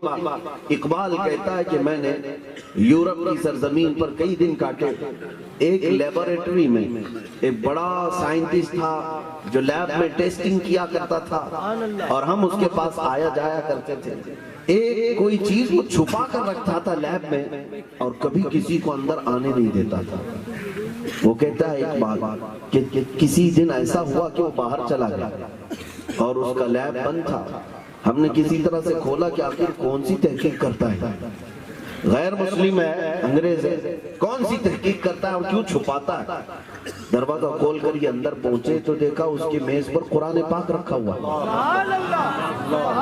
اقبال کہتا ہے کہ میں نے یورپ کی سرزمین پر کئی دن کاٹے. ایک لیبوریٹری میں ایک بڑا سائنٹسٹ تھا جو لیب میں ٹیسٹنگ کیا کرتا تھا اور ہم اس کے پاس آیا جایا کرتے تھے. ایک کوئی چیز وہ چھپا کر رکھتا تھا لیب میں اور کبھی کسی کو اندر آنے نہیں دیتا تھا. وہ کہتا ہے ایک بات کہ کسی دن ایسا ہوا کہ وہ باہر چلا گیا اور اس کا لیب بند تھا. ہم نے کسی طرح سے کھولا کہ آخر کون سی تحقیق کرتا ہے, غیر مسلم ہے, انگریز ہے, کون سی تحقیق کرتا ہے اور کیوں چھپاتا ہے. دروازہ کھول کر یہ اندر پہنچے تو دیکھا اس کی میز پر قرآن پاک رکھا ہوا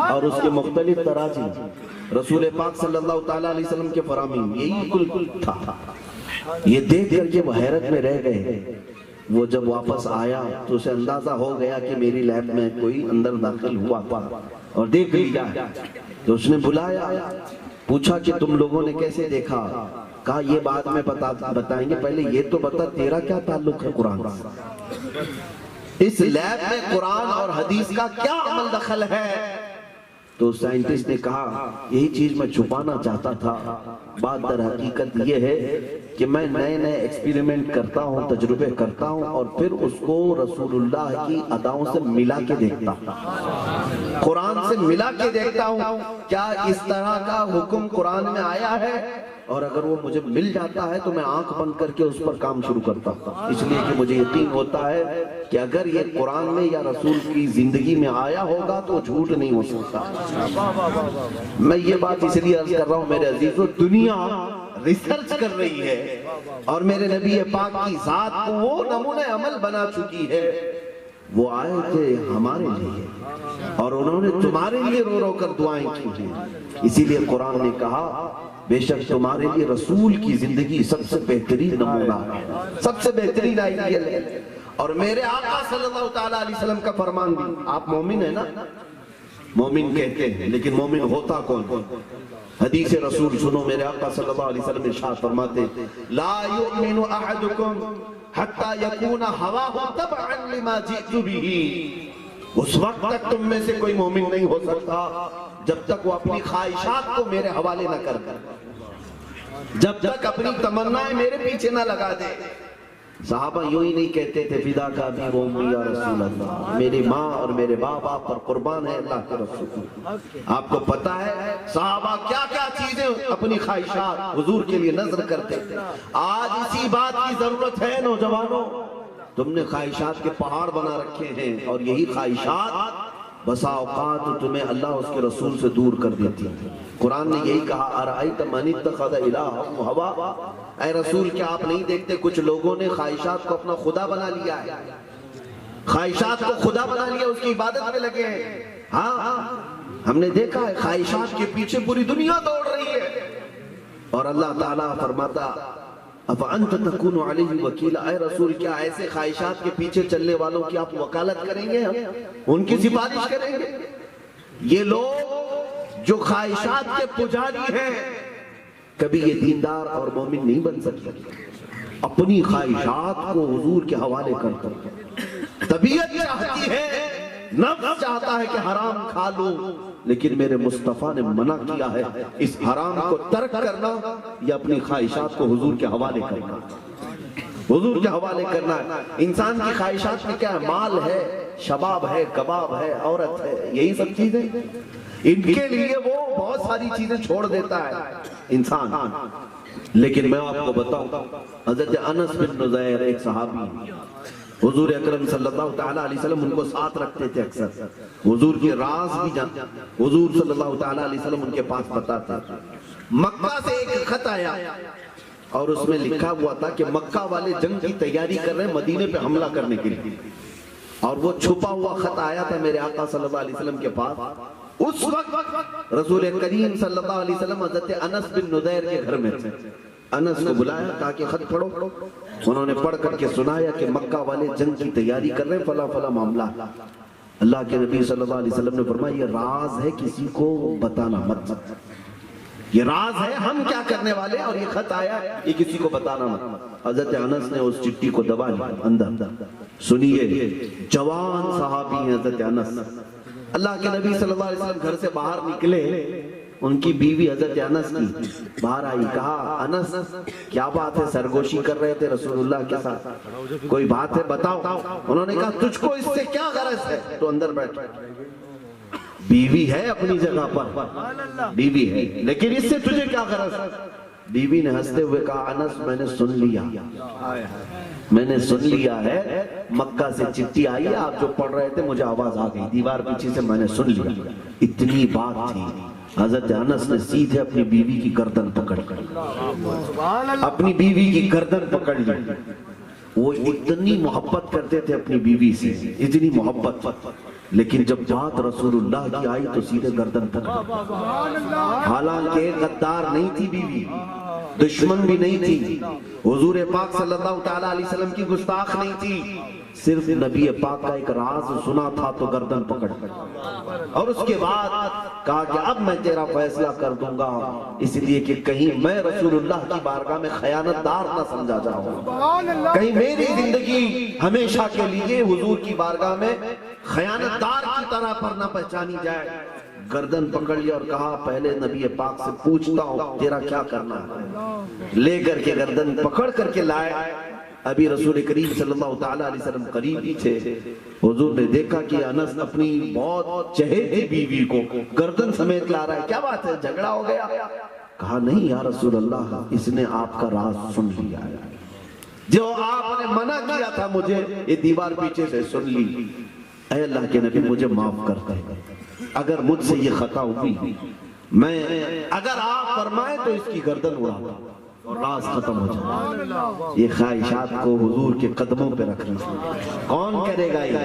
اور اس کے مختلف تراجم رسول پاک صلی اللہ تعالیٰ علیہ وسلم کے فرامین, یہی کل تھا. یہ دیکھ کر یہ وہ حیرت میں رہ گئے. وہ جب واپس آیا تو اسے اندازہ ہو گیا کہ میری لیب میں کوئی اندر داخل ہوا تھا اور دیکھ لیا. تو اس نے بلایا, پوچھا کہ تم لوگوں نے کیسے دیکھا. کہا یہ بعد میں بتائیں گے, پہلے یہ تو بتا تیرا کیا تعلق ہے قرآن سے, اس لیب میں قرآن اور حدیث کا کیا عمل دخل ہے. تو سائنٹسٹ نے کہا یہی چیز میں چھپانا چاہتا تھا. بات در حقیقت یہ ہے کہ میں نئے نئے ایکسپیریمنٹ کرتا ہوں, تجربے کرتا ہوں اور پھر اس کو رسول اللہ کی اداؤں سے ملا کے دیکھتا ہوں, قرآن سے ملا کے دیکھتا ہوں کیا اس طرح کا حکم قرآن میں آیا ہے, اور اگر وہ مجھے مل جاتا ہے تو میں آنکھ بند کر کے اس پر کام شروع کرتا ہوں. اس لیے کہ مجھے یقین ہوتا ہے کہ اگر یہ قرآن میں یا رسول کی زندگی میں آیا ہوگا تو جھوٹ نہیں ہو سکتا. میں یہ بات اس لیے عرض کر رہا ہوں میرے عزیزو, دنیا ریسرچ کر رہی ہے اور میرے نبی پاک کی ذات کو وہ نمونہ عمل بنا چکی ہے. وہ آئے تھے ہمارے لیے اور انہوں نے تمہارے لیے رو رو کر دعائیں کی ہیں. اسی لیے قرآن نے کہا بے شک تمہارے لیے رسول کی زندگی سب سے بہترین نمونہ ہے, سب سے بہترین آئیڈیل ہے. اور میرے آقا صلی اللہ تعالیٰ علیہ وسلم کا فرمان بھی, آپ مومن ہیں نا, مومن کہتے ہیں لیکن مومن ہوتا کون. حدیث رسول سنو, میرے آقا صلی اللہ علیہ وسلم ارشاد فرماتے لا یؤمن احدکم حتی یکون ہواہ تبعا لما جئت بہ. اس وقت تک تم میں سے کوئی مومن نہیں ہو سکتا جب تک وہ اپنی خواہشات کو میرے حوالے نہ کر دے, جب تک اپنی تمنائیں میرے پیچھے نہ لگا دے. صحابہ یوں ہی نہیں کہتے تھے فدا کا ابی و امی یا رسول اللہ, میری ماں اور میرے باپ آپ پر قربان ہے اللہ کے رسول. آپ کو پتا ہے صحابہ کیا کیا چیزیں اپنی خواہشات حضور کے لیے نظر کرتے تھے. آج اسی بات کی ضرورت ہے نوجوانوں, تم نے خواہشات کے پہاڑ بنا رکھے ہیں اور یہی خواہشات بسا اوقات تمہیں اللہ اس کے رسول سے دور کر دیتی ہے. قرآن نے یہی کہا ارأیت من اتخذ الہہ ہوا, اے رسول کیا آپ نہیں دیکھتے کچھ لوگوں نے خواہشات کو اپنا خدا بنا لیا ہے, خواہشات کو خدا بنا لیا, اس کی عبادت میں لگے ہیں. ہاں ہم نے دیکھا ہے خواہشات کے پیچھے پوری دنیا دوڑ رہی ہے اور اللہ تعالیٰ فرماتا افانت تکون علیہ وکیلا, اے رسول کیا ایسے خواہشات کے پیچھے چلنے والوں کی آپ وکالت کریں گے, ان کی سفارش کریں گے. یہ لوگ جو خواہشات کے پجاری ہیں کبھی یہ دیندار اور مومن نہیں بن سکتے. اپنی خواہشات کو حضور کے حوالے کرتے ہیں. طبیعت چاہتی ہے, نفس چاہتا ہے کہ حرام کھا لوں, لیکن میرے مصطفیٰ نے منع کیا ہے اس حرام کو ترک کرنا یا اپنی خواہشات کو حضور کے حوالے کرنا. حضور کے حوالے کرنا ہے. انسان کی خواہشات میں کیا ہے, مال ہے, شباب ہے, کباب ہے, عورت ہے, یہی سب چیزیں. ان کے لیے وہ بہت ساری چیزیں چھوڑ دیتا ہے انسان. لیکن میں آپ کو بتاؤں, حضرت انس بن نضیر ایک صحابی, حضور اکرم صلی اللہ تعالیٰ علیہ وسلم ان کو ساتھ رکھتے تھے اکثر, حضور کے راز بھی جانتے, حضور صلی اللہ تعالیٰ علیہ وسلم ان کے پاس بتاتے. مکہ سے ایک خط آیا اور اس میں لکھا ہوا تھا کہ مکہ والے جنگ کی تیاری کر رہے ہیں مدینے پہ حملہ کرنے کے لیے, اور وہ چھپا ہوا خط آیا تھا میرے آقا صلی اللہ علیہ وسلم کے پاس. اس وقت رسول کریم صلی اللہ علیہ وسلم حضرت انس بن نضیر کے گھر میں تھے. انس کو بلایا کہا کہ خط پڑھو. انہوں نے پڑھ کر کے سنایا کہ مکہ والے جنگ کی تیاری کر رہے ہیں, فلاں فلاں معاملہ. اللہ کے نبی صلی اللہ علیہ وسلم نے فرمایا یہ راز ہے, کسی کو بتانا مت, یہ راز ہے, ہم کیا کرنے والے اور یہ خط آیا یہ کسی کو بتانا مت. حضرت انس نے اس چٹھی کو دبا لیا اندر. سنیے, جوان صحابی ہیں حضرت انس. اللہ کے نبی صلی اللہ علیہ وسلم گھر سے باہر نکلے ان کی بیوی حضرت انس کی باہر آئی، کہا انس کیا بات ہے، سرگوشی کر رہے تھے رسول اللہ کے ساتھ، کوئی بات ہے بتاؤ۔ انہوں نے کہا تجھ کو اس سے کیا غرض ہے، تو اندر بیٹھ، بیوی ہے اپنی جگہ پر، بیوی ہے، لیکن اس سے تجھے کیا غرض ہے؟ بیوی نے ہنستے ہوئے کہا انس میں نے سن لیا، میں نے سن لیا ہے، مکہ سے چٹھی آئی ہے، آپ جو پڑھ رہے تھے مجھے آواز آ گئی دیوار پیچھے سے، میں نے سن لیا۔ اتنی بات تھی، حضرت انس نے سیدھے اپنی بیوی کی گردن پکڑ اپنی بیوی کی گردن پکڑ لی۔ وہ اتنی محبت کرتے تھے اپنی بیوی سے، اتنی محبت، لیکن جب بات رسول اللہ کی آئی تو سیدھے گردن پکڑ۔ حالانکہ غدار نہیں تھی بیوی، دشمن بھی نہیں تھی، حضور پاک صلی اللہ تعالیٰ علیہ وسلم کی گستاخ نہیں تھی، صرف نبی پاک کا ایک راز سنا تھا تو گردن پکڑ، اور اس کے بعد کہا کہ اب میں تیرا فیصلہ کر دوں گا، اس لیے کہ کہیں میں رسول اللہ کی بارگاہ میں خیانت دار نہ سمجھا جاؤں، کہیں میری زندگی ہمیشہ کے لیے حضور کی بارگاہ میں خیانت دار کی طرح پر نہ پہچانی جائے۔ گردن پکڑ لیا اور کہا پہلے نبی پاک سے پوچھتا ہوں تیرا کیا کرنا ہے۔ لے کر کے گردن پکڑ کر کے لائے، ابھی رسول کریم صلی اللہ تعالیٰ علیہ وسلم قریب ہی تھے، حضور نے دیکھا کہ انس اپنی بہت چہیتی بیوی کو گردن سمیت لا رہا ہے، کیا بات ہے، جھگڑا ہو گیا؟ کہا نہیں یا رسول اللہ، اس نے آپ کا راز سن لیا ہے، جو آپ نے منع کیا تھا مجھے یہ دیوار پیچھے سے سن لی، اے اللہ کے نبی مجھے معاف کر دے، اگر مجھ سے یہ خطا ہوئی، میں اگر آپ فرمائے تو اس کی گردن اڑا دوں اور راز ختم ہو جائے۔ یہ خواہشات کو حضور کے قدموں پہ رکھنا کون کرے گا؟ یہ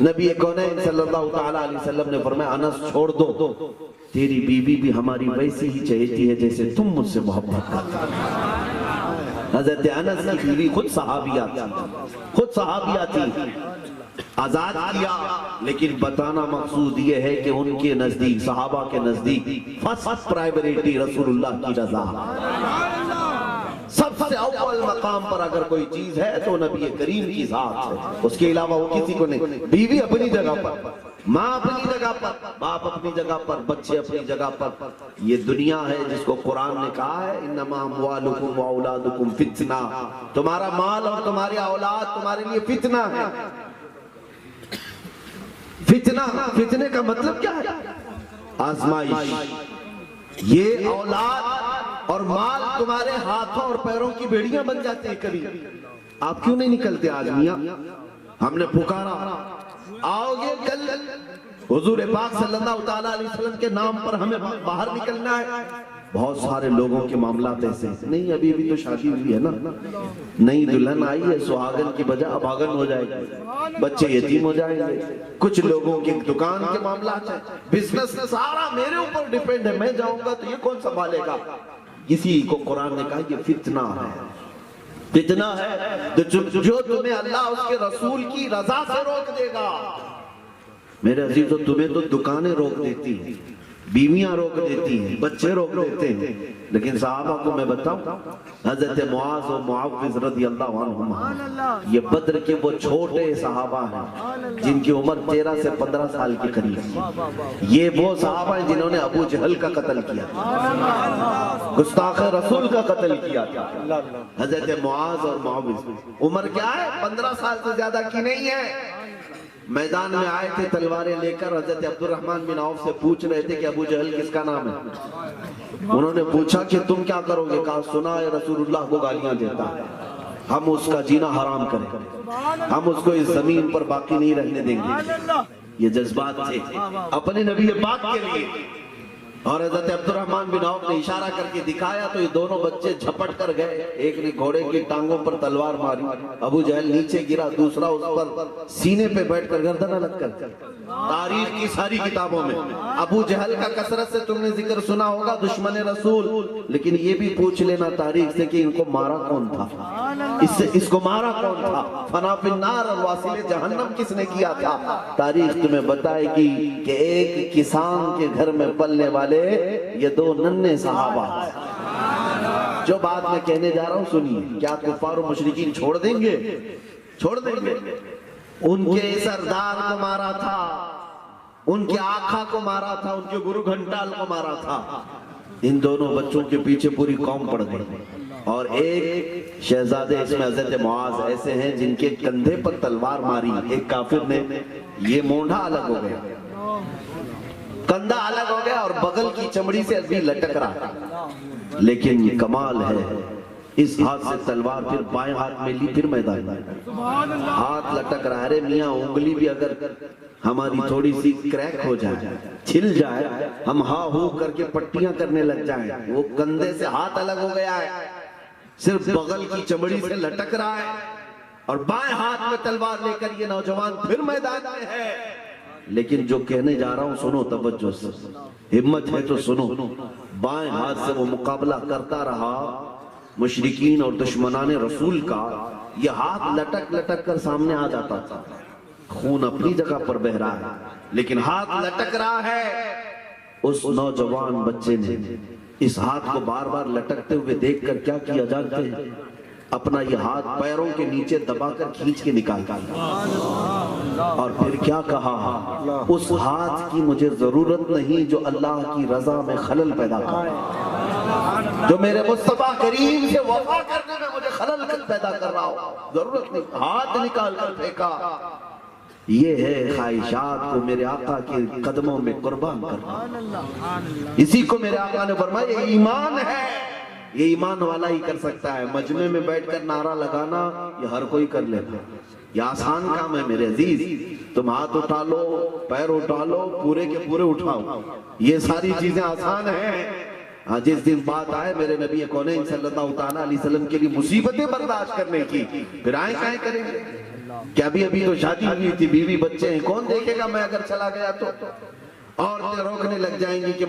نبی کونین صلی اللہ تعالیٰ علیہ وسلم نے فرمایا انس چھوڑ دو، تیری بیوی بھی ہماری ویسی ہی چاہتی ہے جیسے تم مجھ سے محبت کرتے ہو۔ حضرت انس کی بیوی خود صحابیہ تھی، آزاد کیا، لیکن بتانا مقصود یہ ہے کہ ان کے نزدیک، صحابہ کے نزدیک فرسٹ پرائیوریٹی رسول اللہ کی رضا، سب سے اول مقام پر اگر کوئی چیز ہے تو نبی کریم کی ذات ہے، اس کے علاوہ وہ کسی کو نہیں۔ بیوی اپنی جگہ پر، ماں اپنی جگہ پر، باپ اپنی جگہ پر، بچے اپنی جگہ پر۔ یہ دنیا ہے جس کو قرآن نے کہا ہے انما اموالکم واولادکم فتنہ، تمہارا مال اور تمہاری اولاد تمہارے لیے فتنہ ہے۔ فتنے کا مطلب کیا ہے؟ آزمائش۔ یہ اولاد اور مال تمہارے ہاتھوں اور پیروں کی بیڑیاں بن جاتے ہیں کبھی۔ آپ کیوں نہیں نکلتے آج میاں؟ ہم نے پکارا آؤ گے کل، حضور پاک صلی اللہ تعالیٰ علیہ وسلم کے نام پر ہمیں باہر نکلنا ہے۔ بہت سارے لوگوں کے معاملات ایسے ہیں، نہیں ابھی بھی تو شادی ہوئی ہے نا، نئی دلہن آئی ہے، سہاگن کی بجائے ابھاگن ہو جائے گی، بچے یتیم ہو جائیں گے۔ کچھ لوگوں کی دکان کے معاملات ہیں، بزنس سارا میرے اوپر ڈیپینڈ ہے، میں جاؤں گا تو یہ کون سنبھالے گا؟ اسی کو قرآن نے کہا یہ فتنہ ہے، فتنہ ہے جو تمہیں اللہ اس کے رسول کی رضا سے روک دے گا۔ میرے عزیزو تمہیں تو دکانیں روک دیتی ہیں، بیویاں روک دیتی ہیں، بچے روک دیتے ہیں، لیکن صحابہ کو میں بتاؤں، حضرت معاذ و معوذ رضی اللہ عنہما یہ بدر کے وہ چھوٹے صحابہ ہیں جن کی عمر 13 سے 15 سال کے قریب، یہ وہ صحابہ ہیں جنہوں نے ابو جہل کا قتل کیا، گستاخ رسول کا قتل کیا تھا۔ حضرت معاذ اور معوذ عمر کیا ہے؟ 15 سال سے زیادہ کی نہیں ہے، میدان میں آئے تھے تلواریں لے کر، حضرت عبد الرحمن بن عوف سے پوچھ رہے تھے کہ ابو جہل کس کا نام ہے؟ انہوں نے پوچھا کہ تم کیا کرو گے؟ کہا سنا ہے رسول اللہ کو گالیاں دیتا ہے، ہم اس کا جینا حرام کریں، ہم اس کو اس زمین پر باقی نہیں رہنے دیں گے۔ یہ جذبات تھے اپنے نبی پاک کے لیے، اور حضرت عبد الرحمن بن عوف نے اشارہ کر کے دکھایا تو یہ دونوں بچے جھپٹ کر گئے، ایک نے گھوڑے کی ٹانگوں پر تلوار ماری، ابو جہل نیچے گرا، دوسرا اس پر سینے پہ بیٹھ کر گردن الگ کر۔ تاریخ کی ساری کتابوں میں ابو جہل کا کثرت سے تم نے ذکر سنا ہوگا، دشمن رسول، لیکن یہ بھی پوچھ لینا تاریخ سے کہ ان کو مارا کون تھا، اس کو مارا کون تھا، فنا فی النار اور واصل جہنم کس نے کیا تھا؟ تاریخ تمہیں بتائے گی کہ ایک کسان کے گھر میں پلنے والے یہ دو ننھے صحابہ، جو بات میں کہنے جا رہا ہوں سنیے، کیا کفار و مشرکین چھوڑ دیں گے؟ چھوڑ دیں گے؟ ان کے سردار کو مارا تھا، ان کی آقا کو مارا تھا، ان کے گرو گھنٹال کو مارا تھا. ان دونوں بچوں کے پیچھے پوری قوم پڑ گئی. اور ایک شہزادے اس میں حضرت معاذ ایسے ہیں جن کے کندھے پر تلوار ماری ایک کافر نے، یہ مونڈھا الگ ہو گیا، کندھا الگ ہو گیا اور بغل کی چمڑی سے ابھی لٹک رہا. لیکن کمال ہے، اس ہاتھ سے تلوار پھر بائیں ہاتھ میں لی، پھر میدان میں ہاتھ لٹک رہا ہے. میاں انگلی بھی اگر ہماری تھوڑی سی کریک ہو جائے، چھل جائے، ہم ہاں ہو کر کے پٹیاں کرنے لگ جائیں. وہ کندھے سے ہاتھ الگ ہو گیا ہے، صرف بغل کی چمڑی سے لٹک رہا ہے، اور بائیں ہاتھ میں تلوار لے کر یہ نوجوان پھر میدان میں ہے. لیکن جو کہنے جا رہا ہوں سنو توجہ سے، ہمت ہے تو سنو. بائیں ہاتھ سے وہ مقابلہ کرتا رہا مشرکین اور دشمنان رسول کا. یہ ہاتھ لٹک لٹک کر سامنے آ جاتا تھا. خون اپنی جگہ پر بہ رہا ہے لیکن ہاتھ لٹک رہا ہے. اس نوجوان بچے نے اس ہاتھ کو بار بار لٹکتے ہوئے دیکھ کر کیا کیا جانتے ہیں؟ اپنا یہ ہاتھ پیروں کے نیچے دبا کر کھینچ کے نکال دیا اور پھر کیا کہا، اس ہاتھ کی مجھے ضرورت نہیں جو اللہ کی رضا میں خلل پیدا کر، جو میرے مصطفیٰ کریم سے وفا کرنے میں مجھے خلل پیدا کر رہا ہو، ضرورت نہیں. ہاتھ نکال کر پھینکا. یہ ہے خواہشات کو میرے آقا کے قدموں میں قربان کرنا. اسی کو میرے آقا نے فرمایا یہ ایمان ہے. یہ ایمان والا ہی کر سکتا ہے. مجمع میں بیٹھ کر نعرہ لگانا یہ ہر کوئی کر لیتا ہے، یہ آسان کام ہے میرے عزیز. تم ہاتھ اٹھا لو، پیر اٹھا لو، پورے کے پورے اٹھاؤ، یہ ساری چیزیں آسان ہیں. جس دن بات آئے میرے نبی کونین صلی اللہ تعالیٰ علیہ وسلم کے لیے مصیبتیں برداشت کرنے کی، پھر آئیں کہیں کریں گے؟ کہ ابھی تو شادی ہوئی تھی، بیوی بچے ہیں، کون دیکھے گا میں اگر چلا گیا تو؟ عورتیں روکنے لگ جائیں گی کہ